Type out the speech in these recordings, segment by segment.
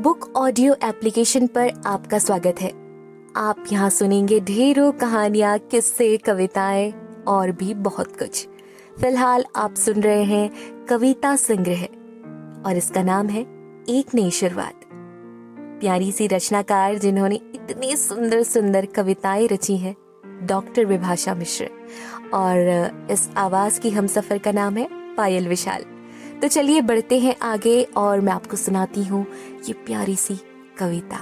Book audio application पर आपका स्वागत है। आप यहाँ सुनेंगे ढेरों कहानियाँ, किस्से, कविताएं और भी बहुत कुछ। फिलहाल आप सुन रहे हैं कविता संग्रह और इसका नाम है एक नई शुरुआत। प्यारी सी रचनाकार जिन्होंने इतनी सुंदर सुंदर कविताएं रची हैं, डॉक्टर विभाषा मिश्र, और इस आवाज की हमसफर का नाम है पायल विशाल। तो चलिए बढ़ते हैं आगे और मैं आपको सुनाती हूँ ये प्यारी सी कविता।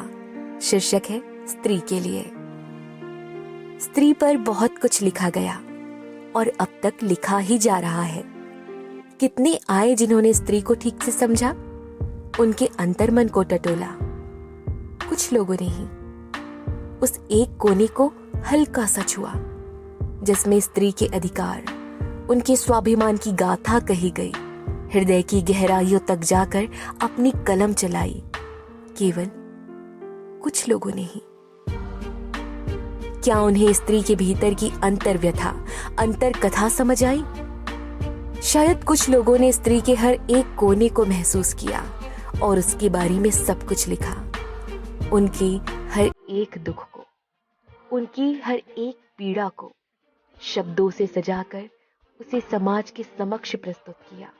शीर्षक है स्त्री के लिए। स्त्री पर बहुत कुछ लिखा गया और अब तक लिखा ही जा रहा है। कितने आए जिन्होंने स्त्री को ठीक से समझा, उनके अंतर्मन को टटोला। कुछ लोगों ने ही उस एक कोने को हल्का सा छुआ जिसमें स्त्री के अधिकार, उनके स्वाभिमान की गाथा कही गई। हृदय की गहराइयों तक जाकर अपनी कलम चलाई। केवल कुछ लोगों ने ही। क्या उन्हें स्त्री के भीतर की अंतर व्यथा, अंतर कथा समझ आई? शायद कुछ लोगों ने स्त्री के हर एक कोने को महसूस किया और उसके बारे में सब कुछ लिखा। उनके हर एक दुख को, उनकी हर एक पीड़ा को शब्दों से सजाकर उसे समाज के समक्ष प्रस्तुत किया।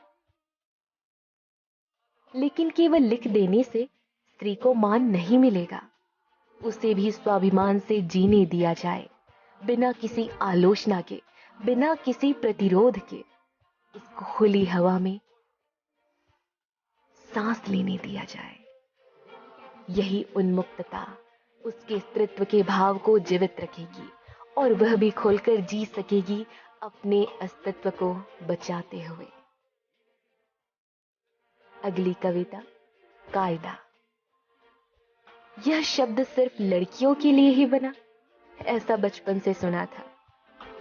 लेकिन केवल लिख देने से स्त्री को मान नहीं मिलेगा। उसे भी स्वाभिमान से जीने दिया जाए, बिना किसी आलोचना के, बिना किसी प्रतिरोध के। उसको खुली हवा में सांस लेने दिया जाए। यही उन्मुक्तता उसके स्त्रीत्व के भाव को जीवित रखेगी और वह भी खोलकर जी सकेगी अपने अस्तित्व को बचाते हुए। अगली कविता, कायदा। यह शब्द सिर्फ लड़कियों के लिए ही बना, ऐसा बचपन से सुना था।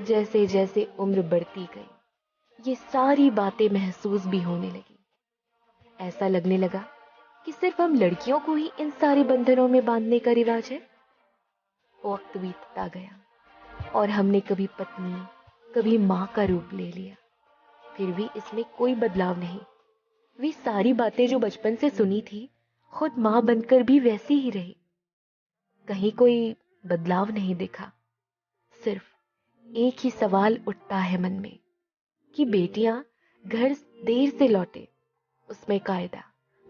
जैसे जैसे उम्र बढ़ती गई, ये सारी बातें महसूस भी होने लगी। ऐसा लगने लगा कि सिर्फ हम लड़कियों को ही इन सारे बंधनों में बांधने का रिवाज है। वक्त बीतता गया और हमने कभी पत्नी, कभी मां का रूप ले लिया। फिर भी इसमें कोई बदलाव नहीं। वे सारी बातें जो बचपन से सुनी थी, खुद मां बनकर भी वैसी ही रही। कहीं कोई बदलाव नहीं दिखा। सिर्फ एक ही सवाल उठता है मन में कि बेटियां घर देर से लौटे, उसमें कायदा,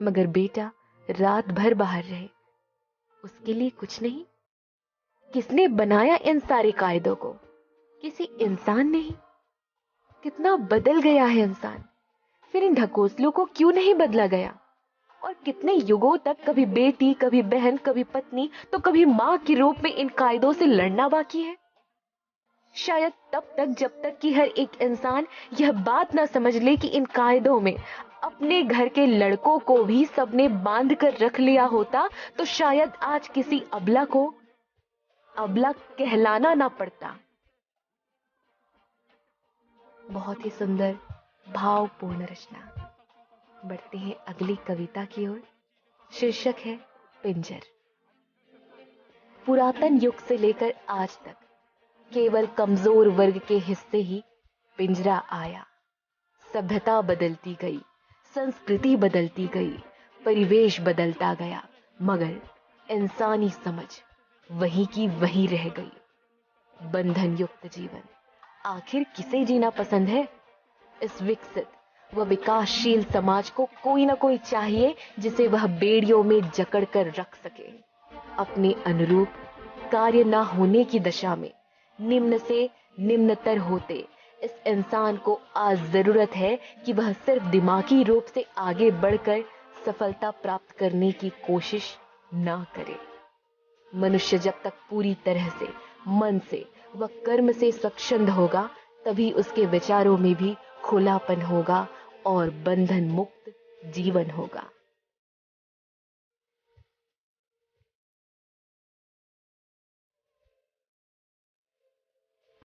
मगर बेटा रात भर बाहर रहे, उसके लिए कुछ नहीं। किसने बनाया इन सारे कायदों को? किसी इंसान ने ही। कितना बदल गया है इंसान। फिर इन ढकोसलों को क्यों नहीं बदला गया? और कितने युगों तक कभी बेटी, कभी बहन, कभी पत्नी, तो कभी मां के रूप में इन कायदों से लड़ना बाकी है। शायद तब तक जब तक कि हर एक इंसान यह बात ना समझ ले कि इन कायदों में अपने घर के लड़कों को भी सबने बांध कर रख लिया होता, तो शायद आज किसी अबला को अबला कहलाना ना पड़ता। बहुत ही सुंदर भावपूर्ण रचना। बढ़ते हैं अगली कविता की ओर। शीर्षक है पिंजर। पुरातन युग से लेकर आज तक केवल कमजोर वर्ग के हिस्से ही पिंजरा आया। सभ्यता बदलती गई, संस्कृति बदलती गई, परिवेश बदलता गया, मगर इंसानी समझ वही की वही रह गई। बंधन युक्त जीवन आखिर किसे जीना पसंद है? इस विकसित व विकासशील समाज को कोई ना कोई चाहिए जिसे वह बेड़ियों में जकड़ कर रख सके। अपने अनुरूप कार्य ना होने की दशा में निम्न से निम्नतर होते इस इंसान को आज जरूरत है कि वह सिर्फ दिमागी रूप से आगे बढ़कर सफलता प्राप्त करने की कोशिश ना करे। मनुष्य जब तक पूरी तरह से मन से व कर्म से स्वच्छंद होगा, तभी उसके विचारों में भी खुलापन होगा और बंधन मुक्त जीवन होगा।